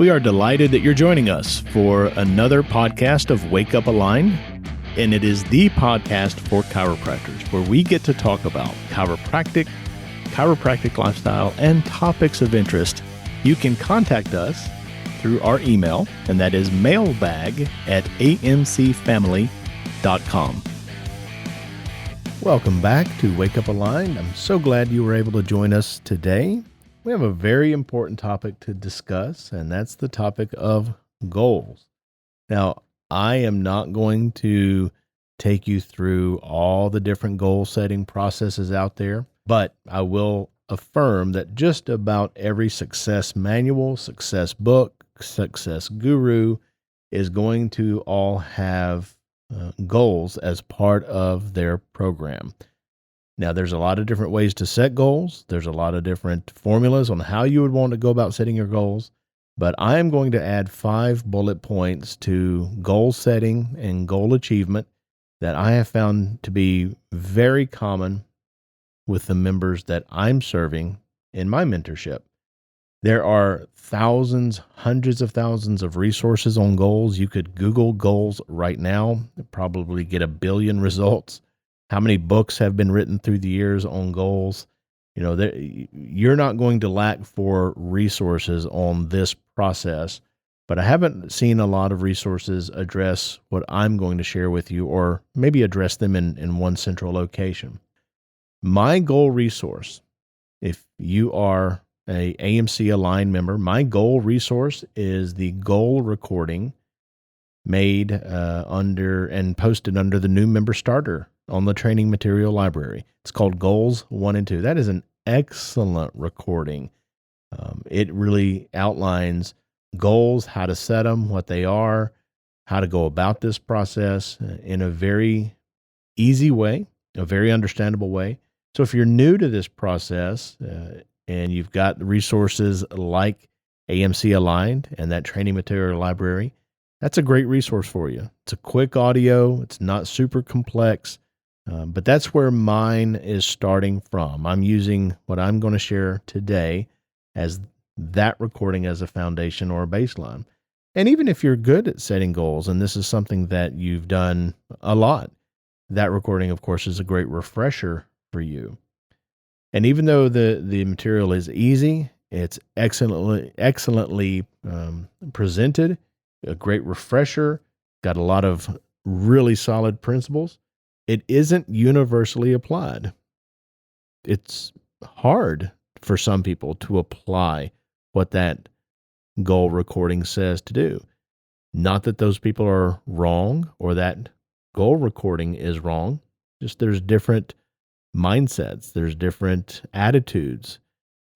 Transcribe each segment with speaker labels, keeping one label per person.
Speaker 1: We are delighted that you're joining us for another podcast of Wake Up Align, and it is the podcast for chiropractors, where we get to talk about chiropractic lifestyle, and topics of interest. You can contact us through our email, and that is mailbag@amcfamily.com. Welcome back to Wake Up Align. I'm so glad you were able to join us today. We have a very important topic to discuss, and that's the topic of goals. Now, I am not going to take you through all the different goal setting processes out there, but I will affirm that just about every success manual, success book, success guru is going to all have goals as part of their program. Now, there's a lot of different ways to set goals. There's a lot of different formulas on how you would want to go about setting your goals. But I am going to add 5 bullet points to goal setting and goal achievement that I have found to be very common with the members that I'm serving in my mentorship. There are thousands, hundreds of thousands of resources on goals. You could Google goals right now, probably get 1 billion results. How many books have been written through the years on goals? You're not going to lack for resources on this process, but I haven't seen a lot of resources address what I'm going to share with you, or maybe address them in one central location. My goal resource, if you are a AMC Align member, my goal resource is the goal recording made under and posted under the new member starter on the training material library. It's called Goals 1 and 2. That is an excellent recording. It really outlines goals, how to set them, what they are, how to go about this process in a very easy way, a very understandable way. So if you're new to this process and you've got resources like AMC Aligned and that training material library, that's a great resource for you. It's a quick audio. It's not super complex. But that's where mine is starting from. I'm using what I'm going to share today as that recording as a foundation or a baseline. And even if you're good at setting goals, and this is something that you've done a lot, that recording, of course, is a great refresher for you. And even though the material is easy, it's excellently presented, a great refresher, got a lot of really solid principles. It isn't universally applied. It's hard for some people to apply what that goal recording says to do. Not that those people are wrong or that goal recording is wrong. Just there's different mindsets. There's different attitudes.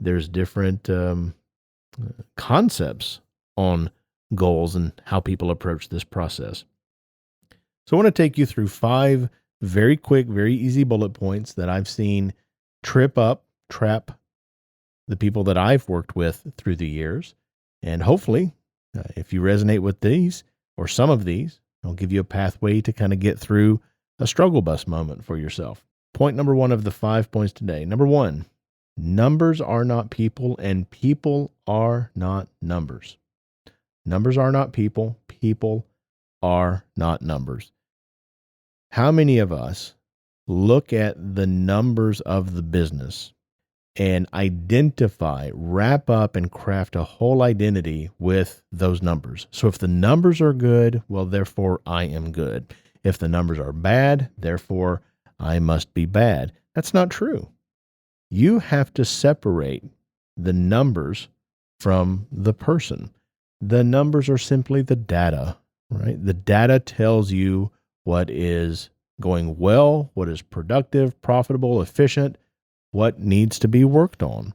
Speaker 1: There's different concepts on goals and how people approach this process. So I want to take you through 5 very quick, very easy bullet points that I've seen trap the people that I've worked with through the years. And hopefully, if you resonate with these or some of these, I'll give you a pathway to kind of get through a struggle bus moment for yourself. Point number 1 of the 5 points today. Number 1, numbers are not people, and people are not numbers. Numbers are not people. People are not numbers. How many of us look at the numbers of the business and identify, wrap up, and craft a whole identity with those numbers? So if the numbers are good, well, therefore I am good. If the numbers are bad, therefore I must be bad. That's not true. You have to separate the numbers from the person. The numbers are simply the data, right? The data tells you what is going well, what is productive, profitable, efficient, what needs to be worked on.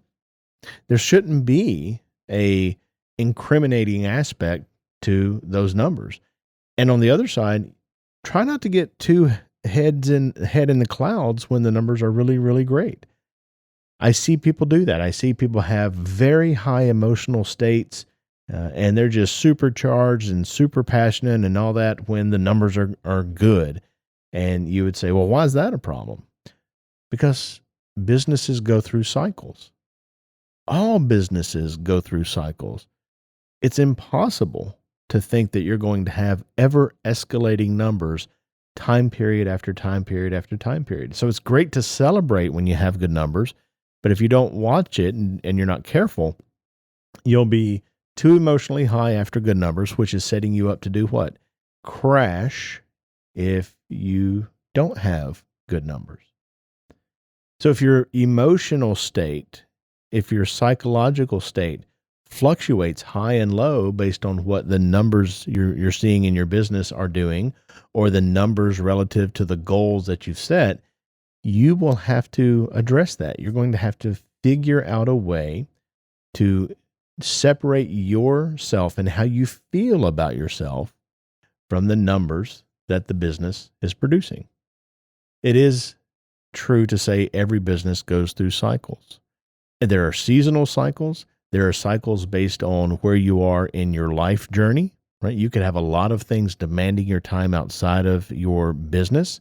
Speaker 1: There shouldn't be a incriminating aspect to those numbers. And on the other side, try not to get too head in the clouds when the numbers are really, really great. I see people do that. I see people have very high emotional states, and they're just supercharged and super passionate and all that when the numbers are good. And you would say, well, why is that a problem? Because businesses go through cycles. All businesses go through cycles. It's impossible to think that you're going to have ever escalating numbers time period after time period after time period. So it's great to celebrate when you have good numbers, but if you don't watch it and you're not careful, you'll be too emotionally high after good numbers, which is setting you up to do what? Crash if you don't have good numbers. So if your emotional state, if your psychological state fluctuates high and low based on what the numbers you're seeing in your business are doing, or the numbers relative to the goals that you've set, you will have to address that. You're going to have to figure out a way to separate yourself and how you feel about yourself from the numbers that the business is producing. It is true to say every business goes through cycles. And there are seasonal cycles. There are cycles based on where you are in your life journey, right? You could have a lot of things demanding your time outside of your business.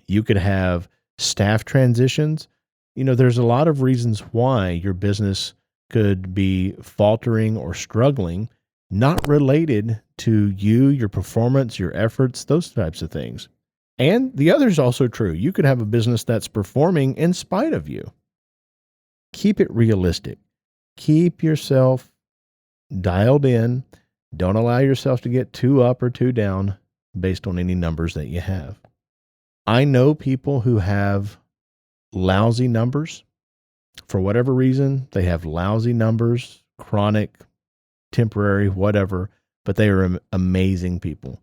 Speaker 1: You could have staff transitions. There's a lot of reasons why your business could be faltering or struggling, not related to you, your performance, your efforts, those types of things. And the other is also true. You could have a business that's performing in spite of you. Keep it realistic. Keep yourself dialed in. Don't allow yourself to get too up or too down based on any numbers that you have. I know people who have lousy numbers. For whatever reason, they have lousy numbers, chronic, temporary, whatever, but they are amazing people.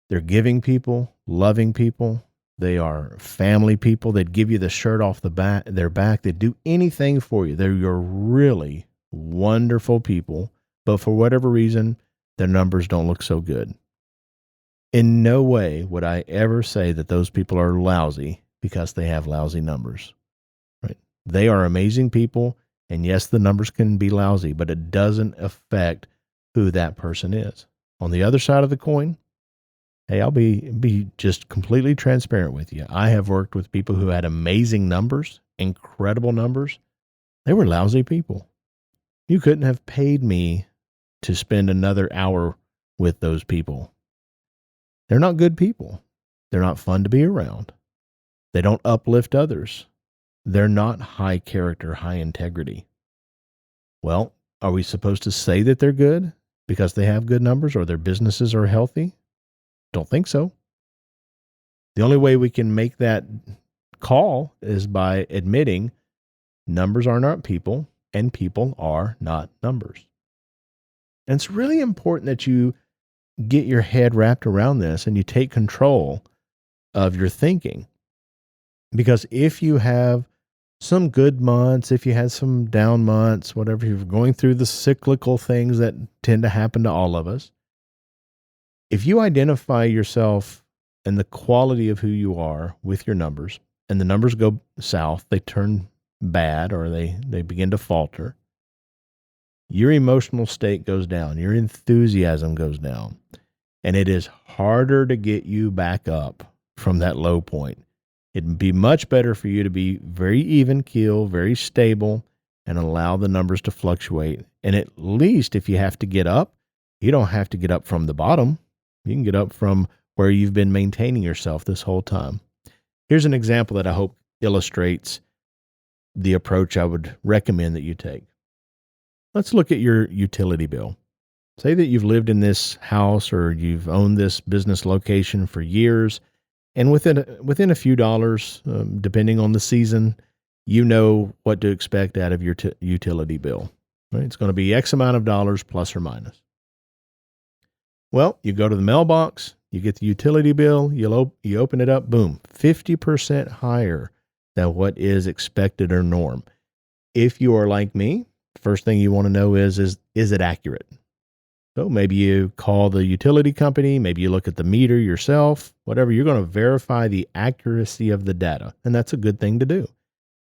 Speaker 1: They're giving people, loving people. They are family people. They'd give you the shirt off their back. They'd do anything for you. You're really wonderful people, but for whatever reason, their numbers don't look so good. In no way would I ever say that those people are lousy because they have lousy numbers. Right? They are amazing people, and yes, the numbers can be lousy, but it doesn't affect who that person is. On the other side of the coin, hey, I'll be just completely transparent with you. I have worked with people who had amazing numbers, incredible numbers. They were lousy people. You couldn't have paid me to spend another hour with those people. They're not good people. They're not fun to be around. They don't uplift others. They're not high character, high integrity. Well, are we supposed to say that they're good because they have good numbers or their businesses are healthy? Don't think so. The only way we can make that call is by admitting numbers are not people and people are not numbers. And it's really important that you get your head wrapped around this and you take control of your thinking. Because if you have some good months, if you had some down months, whatever, you're going through the cyclical things that tend to happen to all of us, if you identify yourself and the quality of who you are with your numbers, and the numbers go south, they turn bad or they begin to falter, your emotional state goes down, your enthusiasm goes down, and it is harder to get you back up from that low point. It'd be much better for you to be very even keel, very stable, and allow the numbers to fluctuate. And at least if you have to get up, you don't have to get up from the bottom. You can get up from where you've been maintaining yourself this whole time. Here's an example that I hope illustrates the approach I would recommend that you take. Let's look at your utility bill. Say that you've lived in this house or you've owned this business location for years, and within a few dollars, depending on the season, you know what to expect out of your utility bill. Right? It's going to be X amount of dollars plus or minus. Well, you go to the mailbox, you get the utility bill, you open it up, boom, 50% higher than what is expected or norm. If you are like me, first thing you want to know is it accurate? So maybe you call the utility company, maybe you look at the meter yourself, whatever. You're going to verify the accuracy of the data. And that's a good thing to do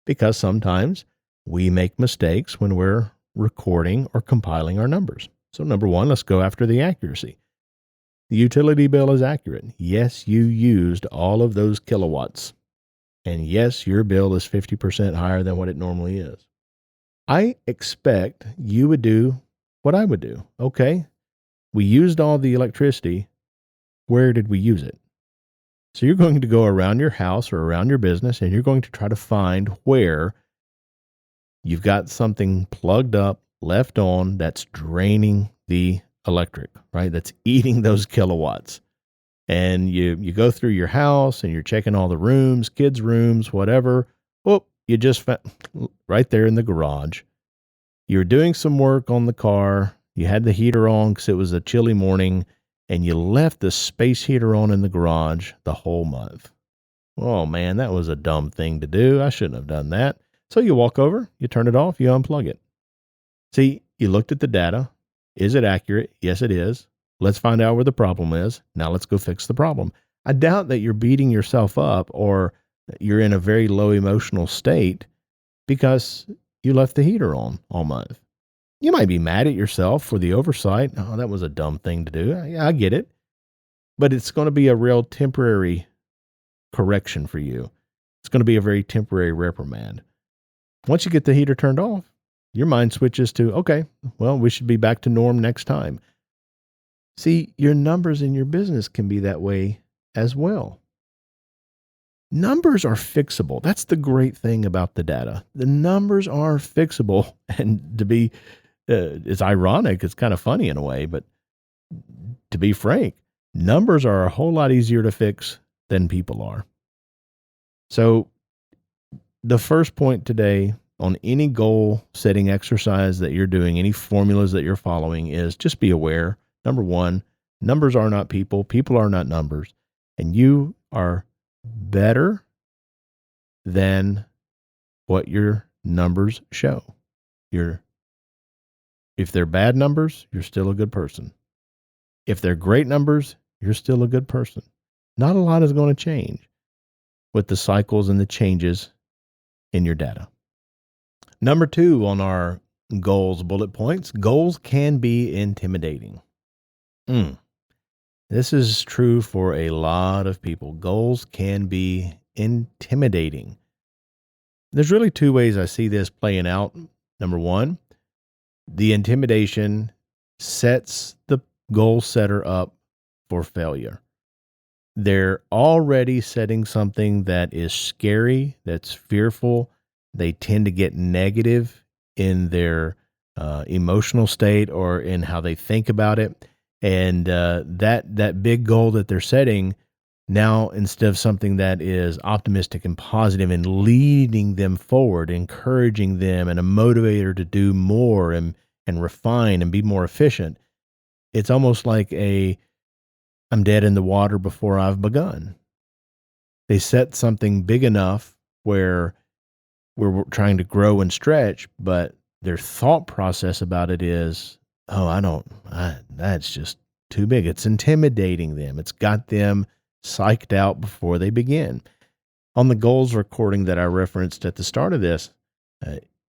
Speaker 1: because sometimes we make mistakes when we're recording or compiling our numbers. So number one, let's go after the accuracy. The utility bill is accurate. Yes, you used all of those kilowatts. And yes, your bill is 50% higher than what it normally is. I expect you would do what I would do. Okay, we used all the electricity. Where did we use it? So you're going to go around your house or around your business and you're going to try to find where you've got something plugged up, left on, that's draining the electric, right? That's eating those kilowatts. And you go through your house and you're checking all the rooms, kids' rooms, whatever. Oh, you just found right there in the garage. You're doing some work on the car. You had the heater on because it was a chilly morning, and you left the space heater on in the garage the whole month. Oh man, that was a dumb thing to do. I shouldn't have done that. So you walk over, you turn it off, you unplug it. See, you looked at the data. Is it accurate? Yes, it is. Let's find out where the problem is. Now let's go fix the problem. I doubt that you're beating yourself up or you're in a very low emotional state because you left the heater on all month. You might be mad at yourself for the oversight. Oh, that was a dumb thing to do. Yeah, I get it. But it's going to be a real temporary correction for you. It's going to be a very temporary reprimand. Once you get the heater turned off, your mind switches to, okay, well, we should be back to norm next time. See, your numbers in your business can be that way as well. Numbers are fixable. That's the great thing about the data. The numbers are fixable. And to be, it's ironic. It's kind of funny in a way, but to be frank, numbers are a whole lot easier to fix than people are. So the first point today on any goal setting exercise that you're doing, any formulas that you're following is just be aware. Number one, numbers are not people. People are not numbers. And you are better than what your numbers show. If they're bad numbers, you're still a good person. If they're great numbers, you're still a good person. Not a lot is going to change with the cycles and the changes in your data. Number 2 on our goals bullet points, goals can be intimidating. This is true for a lot of people. Goals can be intimidating. There's really 2 ways I see this playing out. Number 1, the intimidation sets the goal setter up for failure. They're already setting something that is scary, that's fearful. They tend to get negative in their emotional state or in how they think about it. And that big goal that they're setting now, instead of something that is optimistic and positive and leading them forward, encouraging them and a motivator to do more and refine and be more efficient, it's almost like I'm dead in the water before I've begun. They set something big enough where we're trying to grow and stretch, but their thought process about it is, that's just too big. It's intimidating them. It's got them psyched out before they begin. On the goals recording that I referenced at the start of this,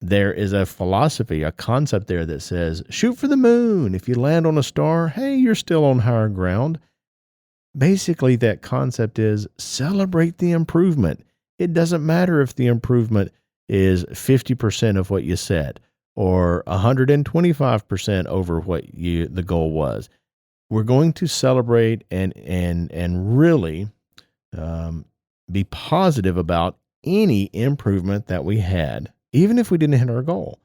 Speaker 1: there is a philosophy, a concept there that says, shoot for the moon. If you land on a star, hey, you're still on higher ground. Basically, that concept is celebrate the improvement. It doesn't matter if the improvement is 50% of what you said or 125% over what the goal was. We're going to celebrate and really be positive about any improvement that we had, even if we didn't hit our goal.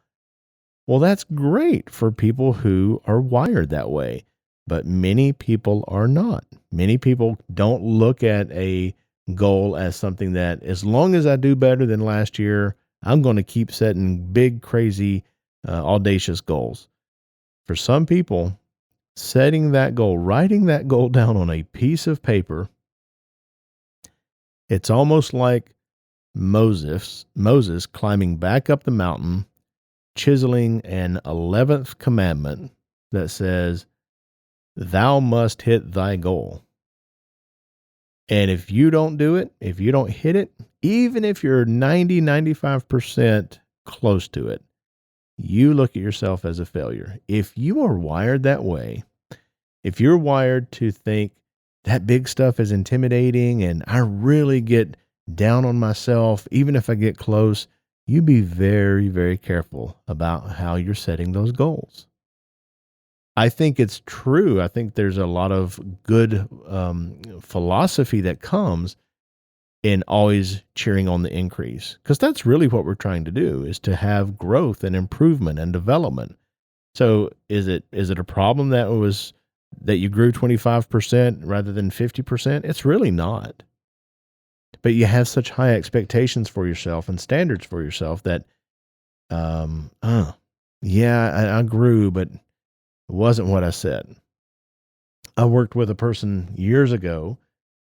Speaker 1: Well, that's great for people who are wired that way, but many people are not. Many people don't look at a goal as something that, as long as I do better than last year, I'm going to keep setting big, crazy, audacious goals. For some people, setting that goal, writing that goal down on a piece of paper, it's almost like Moses climbing back up the mountain, chiseling an 11th commandment that says, thou must hit thy goal. And if you don't do it, if you don't hit it, even if you're 95% close to it, you look at yourself as a failure. If you are wired that way, if you're wired to think that big stuff is intimidating and I really get down on myself, even if I get close, you be very, very careful about how you're setting those goals. I think it's true. I think there's a lot of good philosophy that comes in always cheering on the increase, because that's really what we're trying to do, is to have growth and improvement and development. So is it a problem that you grew 25% rather than 50%? It's really not. But you have such high expectations for yourself and standards for yourself that, um, uh, yeah, I grew, but it wasn't what I said. I worked with a person years ago.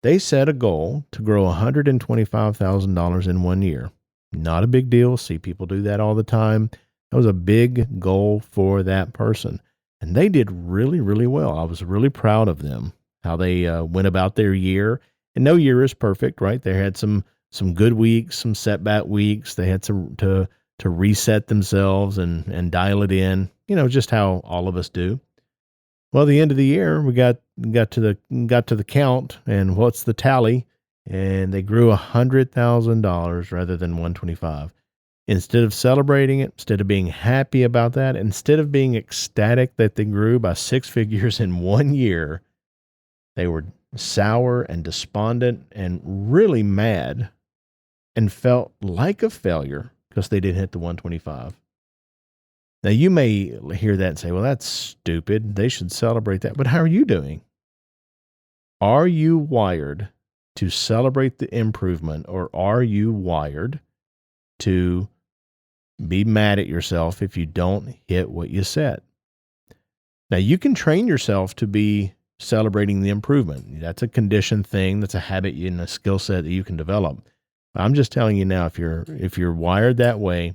Speaker 1: They set a goal to grow $125,000 in 1 year. Not a big deal. See people do that all the time. That was a big goal for that person. And they did really, really well. I was really proud of them, how they went about their year. And no year is perfect, right? They had some good weeks, some setback weeks. They had to reset themselves and dial it in, just how all of us do. Well, at the end of the year, we got to the count, and what's the tally? And they grew $100,000 rather than 125. Instead of celebrating it, instead of being happy about that, instead of being ecstatic that they grew by six figures in 1 year, they were sour and despondent and really mad and felt like a failure because they didn't hit the 125. Now, you may hear that and say, well, that's stupid. They should celebrate that. But how are you doing? Are you wired to celebrate the improvement, or are you wired to be mad at yourself if you don't hit what you set? Now, you can train yourself to be celebrating the improvement. That's a conditioned thing. That's a habit and a skill set that you can develop. I'm just telling you now, if you're wired that way,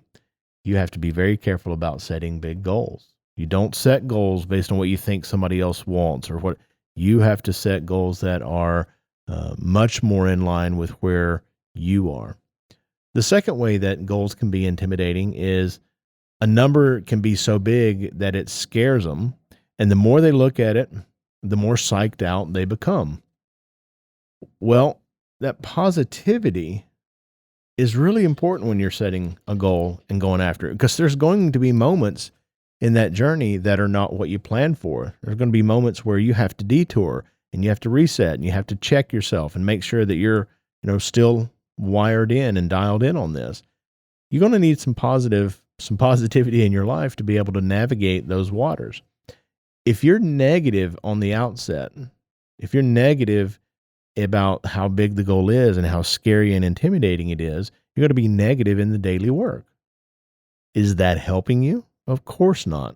Speaker 1: you have to be very careful about setting big goals. You don't set goals based on what you think somebody else wants, or what you have to set goals that are much more in line with where you are. The second way that goals can be intimidating is a number can be so big that it scares them. And the more they look at it, the more psyched out they become. Well, that positivity is really important when you're setting a goal and going after it, because there's going to be moments in that journey that are not what you planned for. There's going to be moments where you have to detour and you have to reset and you have to check yourself and make sure that you're, still wired in and dialed in on this. You're going to need some positivity in your life to be able to navigate those waters. If you're negative on the outset, if you're negative about how big the goal is and how scary and intimidating it is, you're going to be negative in the daily work. Is that helping you? Of course not.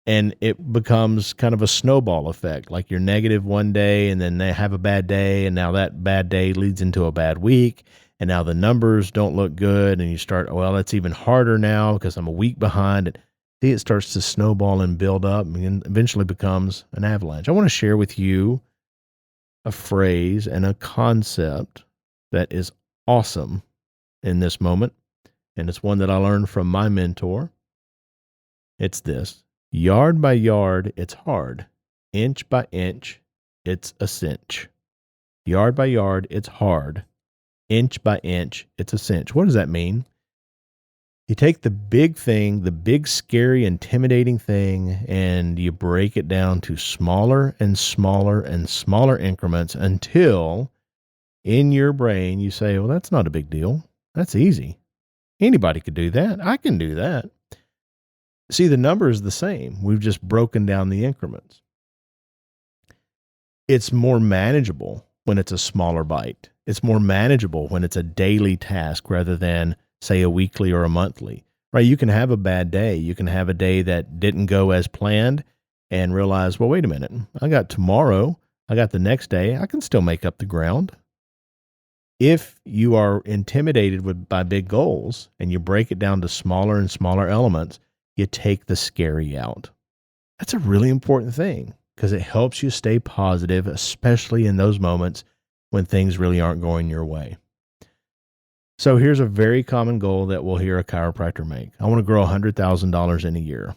Speaker 1: And it becomes kind of a snowball effect. Like you're negative one day and then they have a bad day, and now that bad day leads into a bad week. And now the numbers don't look good, and you start, well, it's even harder now because I'm a week behind. See, it starts to snowball and build up and eventually becomes an avalanche. I want to share with you a phrase and a concept that is awesome in this moment. And it's one that I learned from my mentor. It's this: yard by yard, it's hard. Inch by inch, it's a cinch. Yard by yard, it's hard. Inch by inch, it's a cinch. What does that mean? You take the big thing, the big, scary, intimidating thing, and you break it down to smaller and smaller and smaller increments until in your brain you say, well, that's not a big deal. That's easy. Anybody could do that. I can do that. See, the number is the same. We've just broken down the increments. It's more manageable when it's a smaller bite. It's more manageable when it's a daily task rather than, say, a weekly or a monthly, right? You can have a bad day. You can have a day that didn't go as planned and realize, well, wait a minute. I got tomorrow. I got the next day. I can still make up the ground. If you are intimidated by big goals and you break it down to smaller and smaller elements, you take the scary out. That's a really important thing because it helps you stay positive, especially in those moments when things really aren't going your way. So here's a very common goal that we'll hear a chiropractor make. I want to grow $100,000 in a year.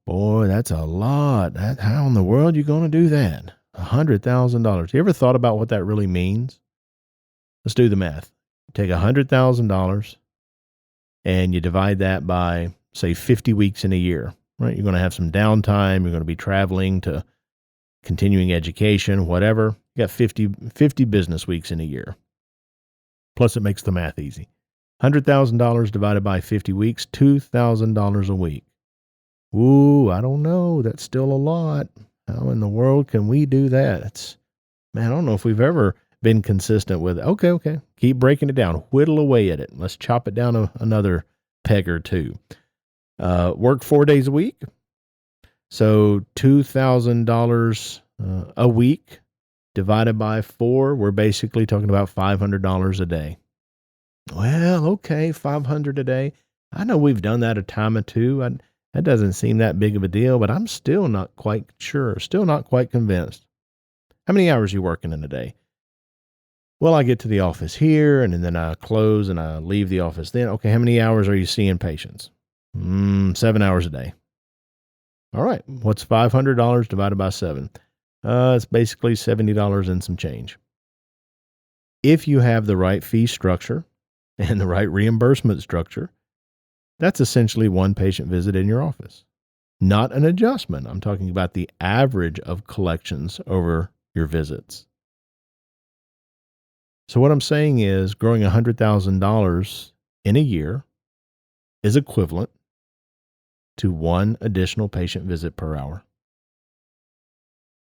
Speaker 1: Boy, that's a lot. How in the world are you going to do that? $100,000. You ever thought about what that really means? Let's do the math. Take $100,000 and you divide that by, say, 50 weeks in a year. right? You're going to have some downtime. You're going to be traveling to continuing education, whatever. You got 50 business weeks in a year. Plus, it makes the math easy. $100,000 divided by 50 weeks, $2,000 a week. Ooh, I don't know. That's still a lot. How in the world can we do that? Man, I don't know if we've ever been consistent with it. Okay. Keep breaking it down. Whittle away at it. Let's chop it down another peg or two. Work 4 days a week. So $2,000 a week divided by 4. We're basically talking about $500 a day. Well, okay, $500 a day. I know we've done that a time or two. That doesn't seem that big of a deal, but I'm still not quite sure, still not quite convinced. How many hours are you working in a day? Well, I get to the office here, and then I close, and I leave the office then. Okay, how many hours are you seeing patients? 7 hours a day. All right, what's $500 divided by 7? It's basically $70 and some change. If you have the right fee structure and the right reimbursement structure, that's essentially one patient visit in your office. Not an adjustment. I'm talking about the average of collections over your visits. So what I'm saying is growing $100,000 in a year is equivalent to one additional patient visit per hour.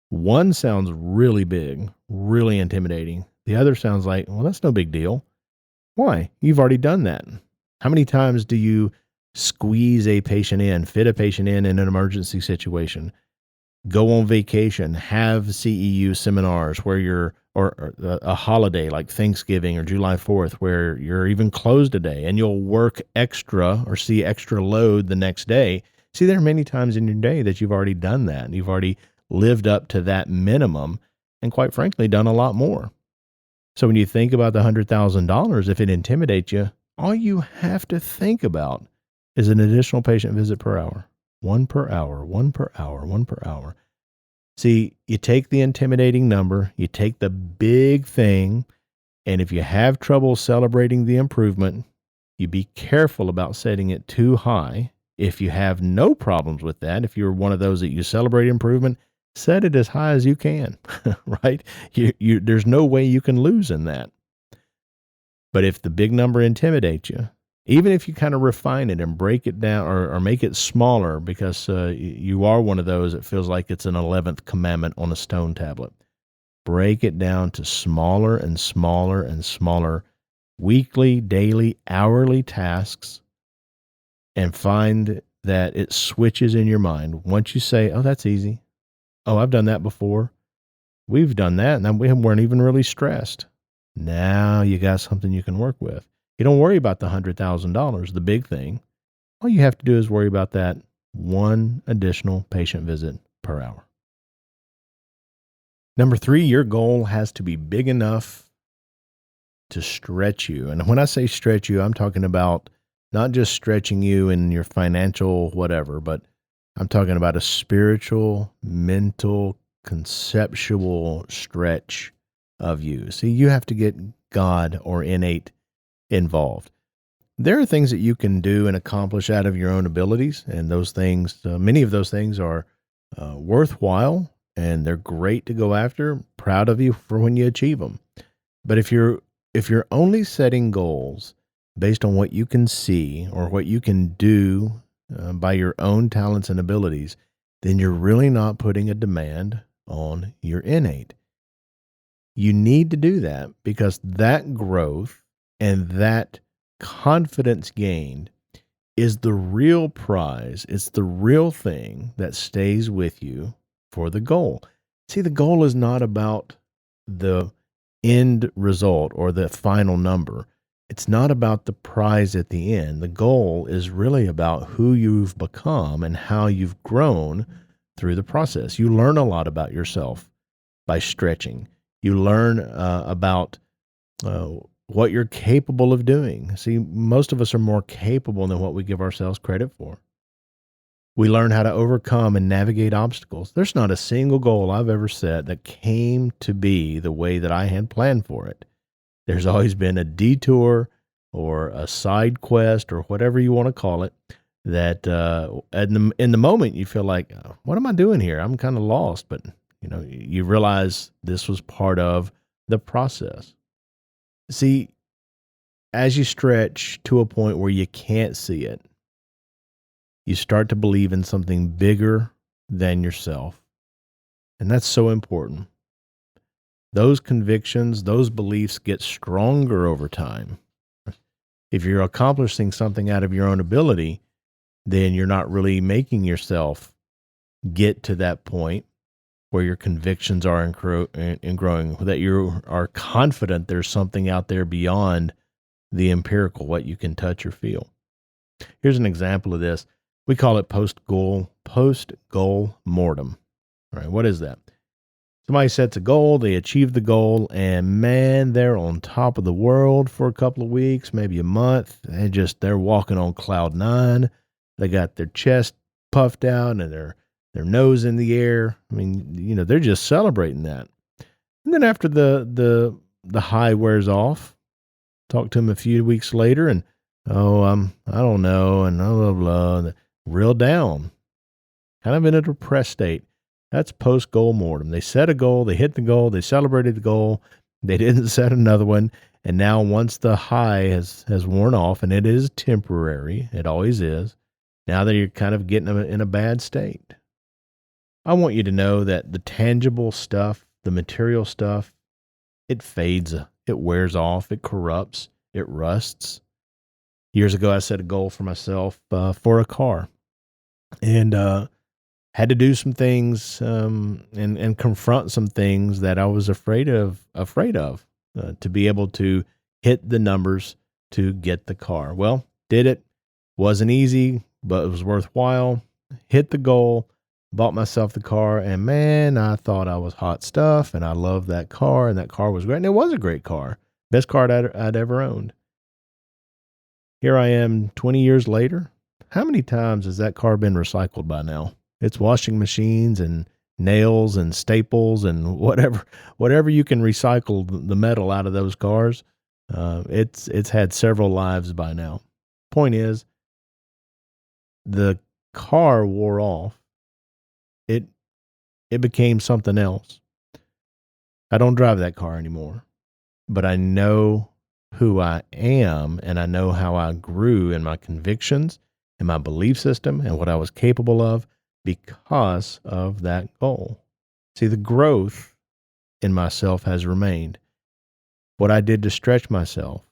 Speaker 1: One sounds really big, really intimidating. The other sounds like, well, that's no big deal. Why? You've already done that. How many times do you squeeze a patient in, fit a patient in an emergency situation, go on vacation, have CEU seminars where you're, or a holiday like Thanksgiving or July 4th, where you're even closed a day and you'll work extra or see extra load the next day. See, there are many times in your day that you've already done that. You've already lived up to that minimum and quite frankly, done a lot more. So when you think about the $100,000, if it intimidates you, all you have to think about is an additional patient visit per hour. One per hour, one per hour, one per hour. See, you take the intimidating number, you take the big thing, and if you have trouble celebrating the improvement, you be careful about setting it too high. If you have no problems with that, if you're one of those that you celebrate improvement, set it as high as you can, right? There's no way you can lose in that. But if the big number intimidates you, even if you kind of refine it and break it down or make it smaller because you are one of those that feels like it's an 11th commandment on a stone tablet, break it down to smaller and smaller and smaller weekly, daily, hourly tasks and find that it switches in your mind. Once you say, oh, that's easy. Oh, I've done that before. We've done that and we weren't even really stressed. Now you got something you can work with. You don't worry about the $100,000, the big thing. All you have to do is worry about that one additional patient visit per hour. Number 3, your goal has to be big enough to stretch you. And when I say stretch you, I'm talking about not just stretching you in your financial whatever, but I'm talking about a spiritual, mental, conceptual stretch of you. See, you have to get God or innate involved. There are things that you can do and accomplish out of your own abilities, and those things, many of those things are worthwhile, and they're great to go after. Proud of you for when you achieve them. But if you're only setting goals based on what you can see or what you can do by your own talents and abilities, then you're really not putting a demand on your innate. You need to do that because that growth and that confidence gained is the real prize. It's the real thing that stays with you for the goal. See, the goal is not about the end result or the final number. It's not about the prize at the end. The goal is really about who you've become and how you've grown through the process. You learn a lot about yourself by stretching. You learn about what you're capable of doing. See, most of us are more capable than what we give ourselves credit for. We learn how to overcome and navigate obstacles. There's not a single goal I've ever set that came to be the way that I had planned for it. There's always been a detour or a side quest or whatever you want to call it that in the moment you feel like, what am I doing here? I'm kind of lost, but you realize this was part of the process. See, as you stretch to a point where you can't see it, you start to believe in something bigger than yourself. And that's so important. Those convictions, those beliefs get stronger over time. If you're accomplishing something out of your own ability, then you're not really making yourself get to that point where your convictions are in growing, that you are confident there's something out there beyond the empirical, what you can touch or feel. Here's an example of this. We call it post-goal mortem. All right, what is that? Somebody sets a goal, they achieve the goal, and man, they're on top of the world for a couple of weeks, maybe a month. They're walking on cloud nine. They got their chest puffed out and their nose in the air. I mean, they're just celebrating that. And then after the high wears off, talk to them a few weeks later, and I don't know, and blah blah blah, real down, kind of in a depressed state. That's post-goal mortem. They set a goal, they hit the goal, they celebrated the goal, they didn't set another one, and now once the high has worn off, and it is temporary, it always is, now that you're kind of getting in a bad state. I want you to know that the tangible stuff, the material stuff, it fades, it wears off, it corrupts, it rusts. Years ago, I set a goal for myself for a car, and had to do some things and confront some things that I was afraid of to be able to hit the numbers to get the car. Well, did it. Wasn't easy, but it was worthwhile. Hit the goal, bought myself the car, and man, I thought I was hot stuff, and I loved that car, and that car was great, and it was a great car. Best car I'd ever owned. Here I am 20 years later. How many times has that car been recycled by now? It's washing machines and nails and staples and whatever you can recycle the metal out of those cars. It's had several lives by now. Point is, the car wore off. It became something else. I don't drive that car anymore, but I know who I am, and I know how I grew in my convictions and my belief system and what I was capable of because of that goal. See, the growth in myself has remained. What I did to stretch myself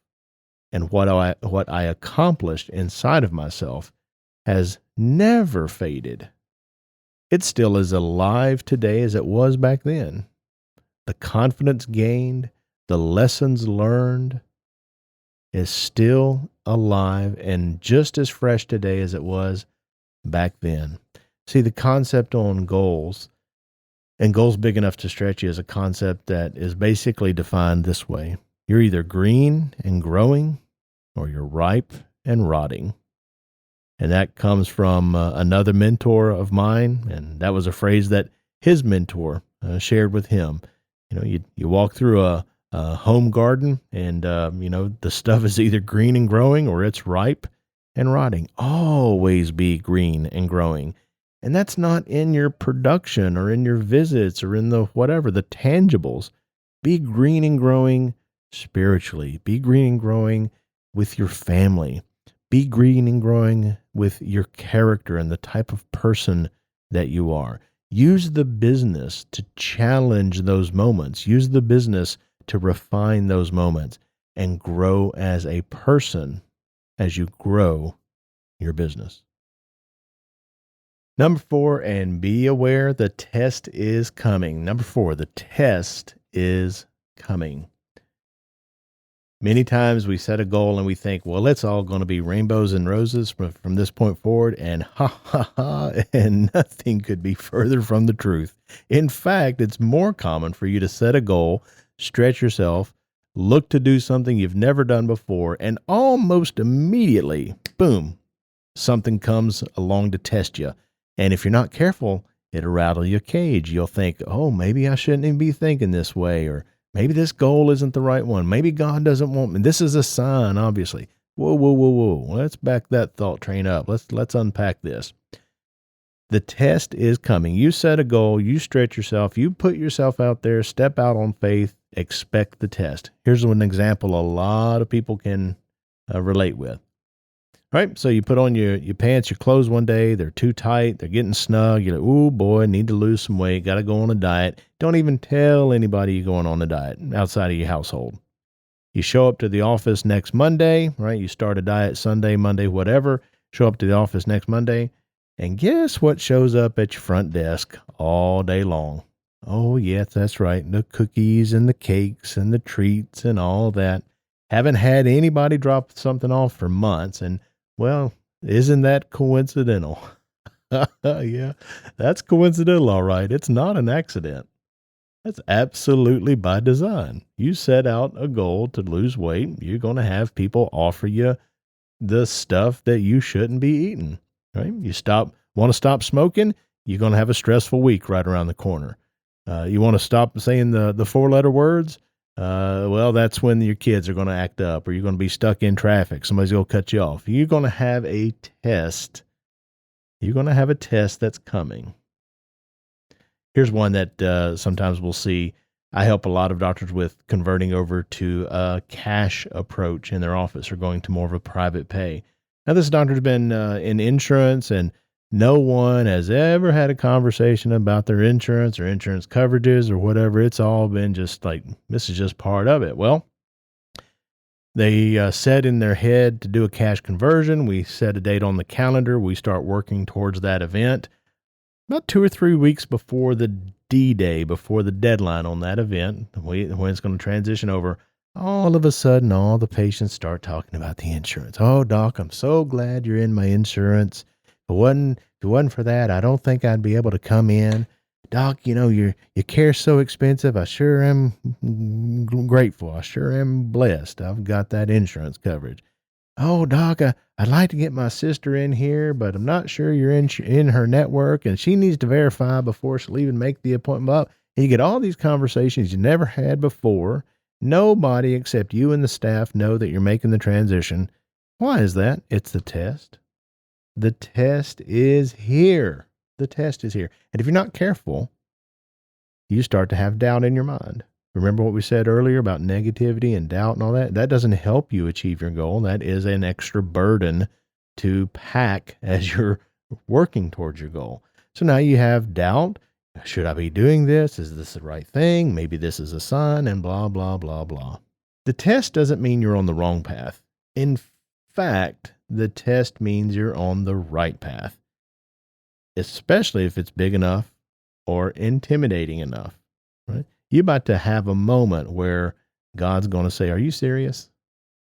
Speaker 1: and what I accomplished inside of myself has never faded. It still is alive today as it was back then. The confidence gained, the lessons learned is still alive and just as fresh today as it was back then. See, the concept on goals, and goals big enough to stretch you, is a concept that is basically defined this way. You're either green and growing, or you're ripe and rotting. And that comes from another mentor of mine, and that was a phrase that his mentor shared with him. You walk through a home garden, and the stuff is either green and growing, or it's ripe and rotting. Always be green and growing. And that's not in your production or in your visits or in the tangibles. Be green and growing spiritually. Be green and growing with your family. Be green and growing with your character and the type of person that you are. Use the business to challenge those moments. Use the business to refine those moments and grow as a person as you grow your business. Number 4, and be aware the test is coming. Number 4, the test is coming. Many times we set a goal and we think, well, it's all going to be rainbows and roses from this point forward, and and nothing could be further from the truth. In fact, it's more common for you to set a goal, stretch yourself, look to do something you've never done before, and almost immediately, boom, something comes along to test you. And if you're not careful, it'll rattle your cage. You'll think, oh, maybe I shouldn't even be thinking this way, or maybe this goal isn't the right one. Maybe God doesn't want me. This is a sign, obviously. Whoa, whoa, whoa, whoa. Let's back that thought train up. Let's unpack this. The test is coming. You set a goal, you stretch yourself, you put yourself out there, step out on faith, expect the test. Here's an example a lot of people can relate with. All right, so you put on your pants, your clothes one day, they're too tight, they're getting snug. You're like, oh boy, need to lose some weight, got to go on a diet. Don't even tell anybody you're going on a diet outside of your household. You show up to the office next Monday, right? You start a diet Sunday, Monday, whatever. Show up to the office next Monday, and guess what shows up at your front desk all day long? Oh, yes, that's right. The cookies and the cakes and the treats and all that. Haven't had anybody drop something off for months, and well, isn't that coincidental? Yeah, that's coincidental, all right. It's not an accident. That's absolutely by design. You set out a goal to lose weight. You're going to have people offer you the stuff that you shouldn't be eating, right? Want to stop smoking? You're going to have a stressful week right around the corner. You want to stop saying the 4-letter words? Well, that's when your kids are going to act up, or you're going to be stuck in traffic. Somebody's going to cut you off. You're going to have a test. You're going to have a test that's coming. Here's one that sometimes we'll see. I help a lot of doctors with converting over to a cash approach in their office, or going to more of a private pay. Now, this doctor's been in insurance, and no one has ever had a conversation about their insurance or insurance coverages or whatever. It's all been just like, this is just part of it. Well, they set in their head to do a cash conversion. We set a date on the calendar. We start working towards that event. About 2 or 3 weeks before the D-Day, before the deadline on that event, when it's going to transition over, all of a sudden, all the patients start talking about the insurance. Oh, doc, I'm so glad you're in my insurance. If it wasn't for that, I don't think I'd be able to come in. Doc, your care's so expensive. I sure am grateful. I sure am blessed. I've got that insurance coverage. Oh, doc, I'd like to get my sister in here, but I'm not sure you're in her network, and she needs to verify before she'll even make the appointment up. And you get all these conversations you never had before. Nobody except you and the staff know that you're making the transition. Why is that? It's the test. The test is here. The test is here. And if you're not careful, you start to have doubt in your mind. Remember what we said earlier about negativity and doubt and all that? That doesn't help you achieve your goal. That is an extra burden to pack as you're working towards your goal. So now you have doubt. Should I be doing this? Is this the right thing? Maybe this is a sign, and blah, blah, blah, blah. The test doesn't mean you're on the wrong path. In fact, the test means you're on the right path, especially if it's big enough or intimidating enough, right? You're about to have a moment where God's going to say, are you serious?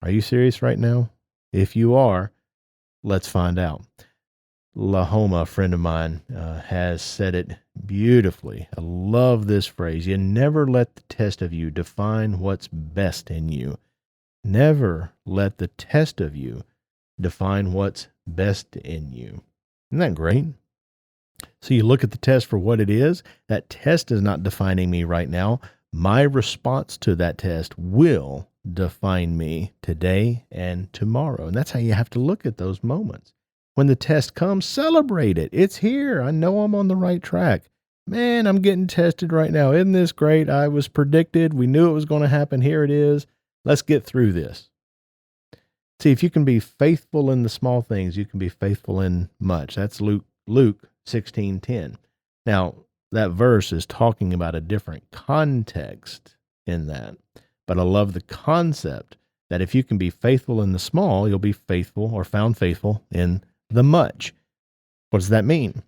Speaker 1: Are you serious right now? If you are, let's find out. Lahoma, a friend of mine, has said it beautifully. I love this phrase. You never let the test of you define what's best in you. Never let the test of you define what's best in you. Isn't that great? So you look at the test for what it is. That test is not defining me right now. My response to that test will define me today and tomorrow. And that's how you have to look at those moments. When the test comes, celebrate it. It's here. I know I'm on the right track. Man, I'm getting tested right now. Isn't this great? I was predicted. We knew it was going to happen. Here it is. Let's get through this. See, if you can be faithful in the small things, you can be faithful in much. That's Luke 16:10. Now, that verse is talking about a different context in that. But I love the concept that if you can be faithful in the small, you'll be faithful or found faithful in the much. What does that mean?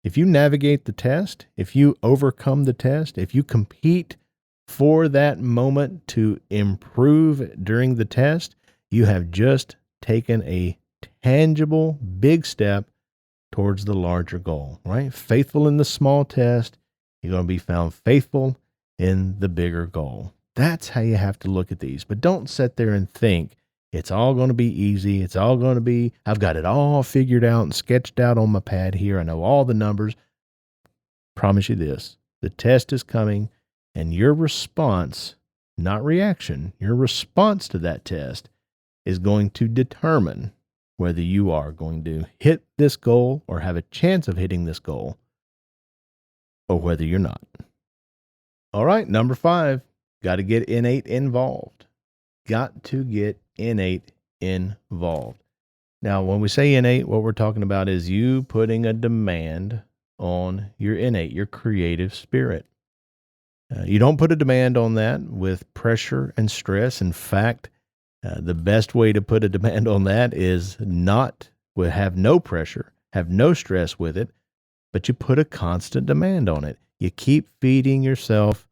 Speaker 1: If you navigate the test, if you overcome the test, if you compete for that moment to improve during the test, you have just taken a tangible, big step towards the larger goal, right? Faithful in the small test, you're going to be found faithful in the bigger goal. That's how you have to look at these. But don't sit there and think it's all going to be easy. It's all going to be, I've got it all figured out and sketched out on my pad here. I know all the numbers. Promise you this, the test is coming, and your response, not reaction, your response to that test is going to determine whether you are going to hit this goal or have a chance of hitting this goal, or whether you're not. All right, number 5, got to get innate involved. Got to get innate involved. Now, when we say innate, what we're talking about is you putting a demand on your innate, your creative spirit. You don't put a demand on that with pressure and stress. In fact, the best way to put a demand on that is not have no pressure, have no stress with it, but you put a constant demand on it. You keep feeding yourself.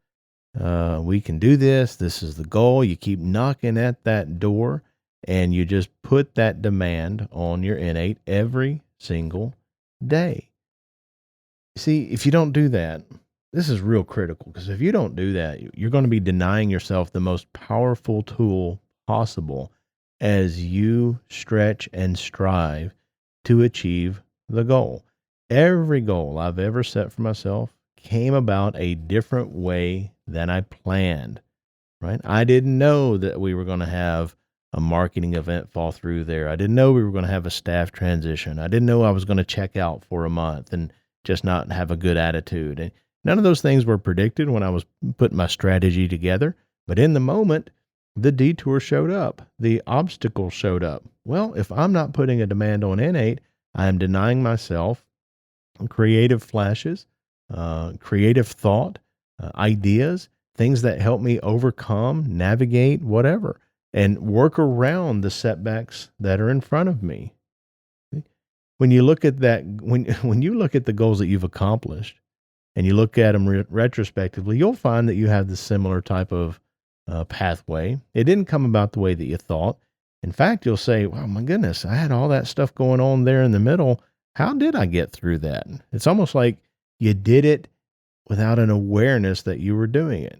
Speaker 1: We can do this. This is the goal. You keep knocking at that door, and you just put that demand on your innate every single day. See, if you don't do that, this is real critical, because if you don't do that, you're going to be denying yourself the most powerful tool possible as you stretch and strive to achieve the goal. Every goal I've ever set for myself came about a different way than I planned, right? I didn't know that we were going to have a marketing event fall through there. I didn't know we were going to have a staff transition. I didn't know I was going to check out for a month and just not have a good attitude. And none of those things were predicted when I was putting my strategy together. But in the moment, the detour showed up. The obstacle showed up. Well, if I'm not putting a demand on innate, I am denying myself creative flashes, creative thought, ideas, things that help me overcome, navigate, whatever, and work around the setbacks that are in front of me. When you look at that, when you look at the goals that you've accomplished, and you look at them retrospectively, you'll find that you have the similar type of pathway. It didn't come about the way that you thought. In fact, you'll say, "Wow, my goodness, I had all that stuff going on there in the middle. How did I get through that?" It's almost like you did it without an awareness that you were doing it.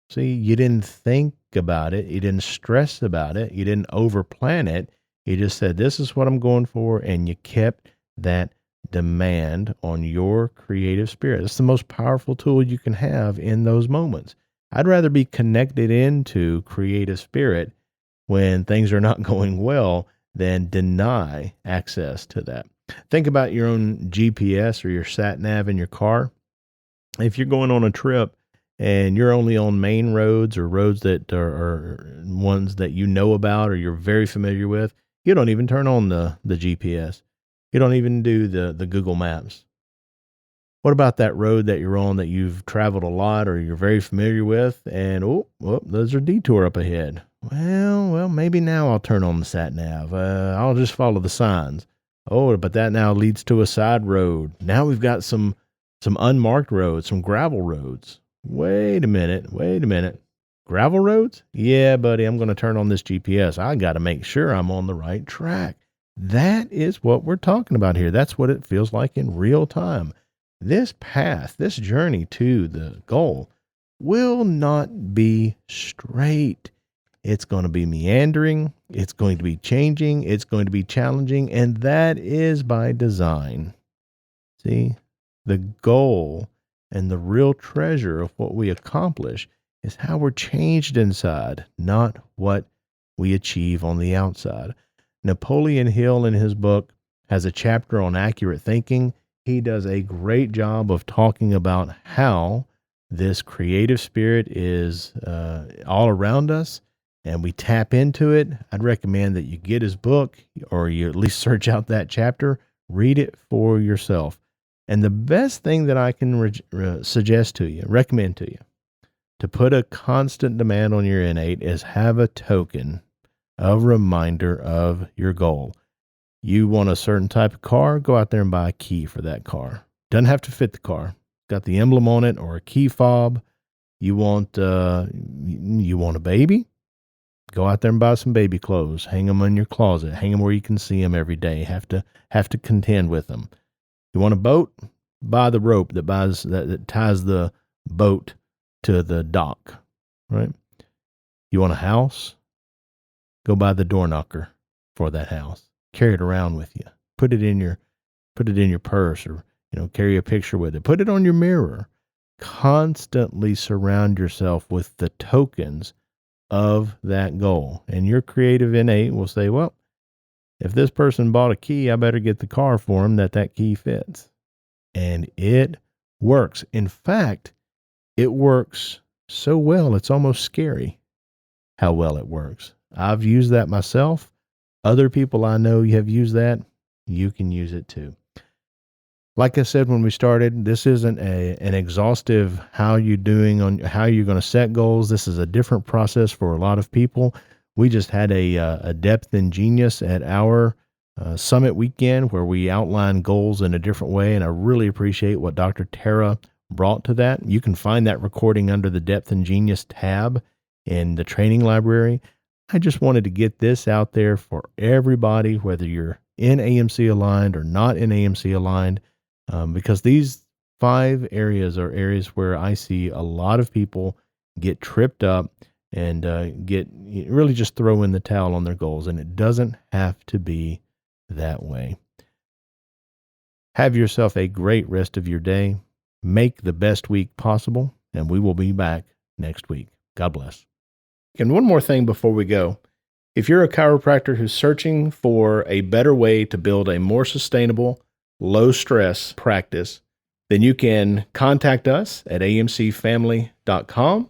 Speaker 1: See, you didn't think about it. You didn't stress about it. You didn't overplan it. You just said, "This is what I'm going for." And you kept that demand on your creative spirit. It's the most powerful tool you can have in those moments. I'd rather be connected into creative spirit when things are not going well than deny access to that. Think about your own GPS or your sat nav in your car. If you're going on a trip and you're only on main roads or roads that are ones that you know about or you're very familiar with, you don't even turn on the GPS. You don't even do the Google Maps. What about that road that you're on that you've traveled a lot or you're very familiar with, and there's a detour up ahead? Well, maybe now I'll turn on the sat nav. I'll just follow the signs. Oh, but that now leads to a side road. Now we've got some unmarked roads, some gravel roads. Wait a minute. Gravel roads? Yeah, buddy, I'm going to turn on this GPS. I got to make sure I'm on the right track. That is what we're talking about here. That's what it feels like in real time. This path, this journey to the goal will not be straight. It's going to be meandering. It's going to be changing. It's going to be challenging. And that is by design. See, the goal and the real treasure of what we accomplish is how we're changed inside, not what we achieve on the outside. Napoleon Hill, in his book, has a chapter on accurate thinking. He does a great job of talking about how this creative spirit is all around us, and we tap into it. I'd recommend that you get his book, or you at least search out that chapter, read it for yourself. And the best thing that I can suggest to you, recommend to you, to put a constant demand on your innate is have a token, a reminder of your goal. You want a certain type of car, go out there and buy a key for that car. Doesn't have to fit the car. Got the emblem on it or a key fob. You want a baby? Go out there and buy some baby clothes. Hang them in your closet. Hang them where you can see them every day. Have to contend with them. You want a boat? Buy the rope that ties the boat to the dock, right? You want a house? Go buy the door knocker for that house. Carry it around with you. Put it in your purse, or carry a picture with it. Put it on your mirror. Constantly surround yourself with the tokens of that goal. And your creative innate will say, well, if this person bought a key, I better get the car for him that key fits. And it works. In fact, it works so well, it's almost scary how well it works. I've used that myself. Other people I know have used that. You can use it too. Like I said when we started, this isn't an exhaustive how you're doing on how you're going to set goals. This is a different process for a lot of people. We just had a Depth and Genius at our summit weekend where we outlined goals in a different way, and I really appreciate what Dr. Tara brought to that. You can find that recording under the Depth and Genius tab in the training library. I just wanted to get this out there for everybody, whether you're in AMC aligned or not in AMC aligned, because these 5 areas are areas where I see a lot of people get tripped up and really just throw in the towel on their goals. And it doesn't have to be that way. Have yourself a great rest of your day. Make the best week possible, and we will be back next week. God bless. And one more thing before we go. If you're a chiropractor who's searching for a better way to build a more sustainable, low-stress practice, then you can contact us at amcfamily.com.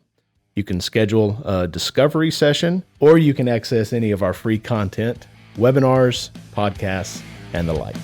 Speaker 1: You can schedule a discovery session, or you can access any of our free content, webinars, podcasts, and the like.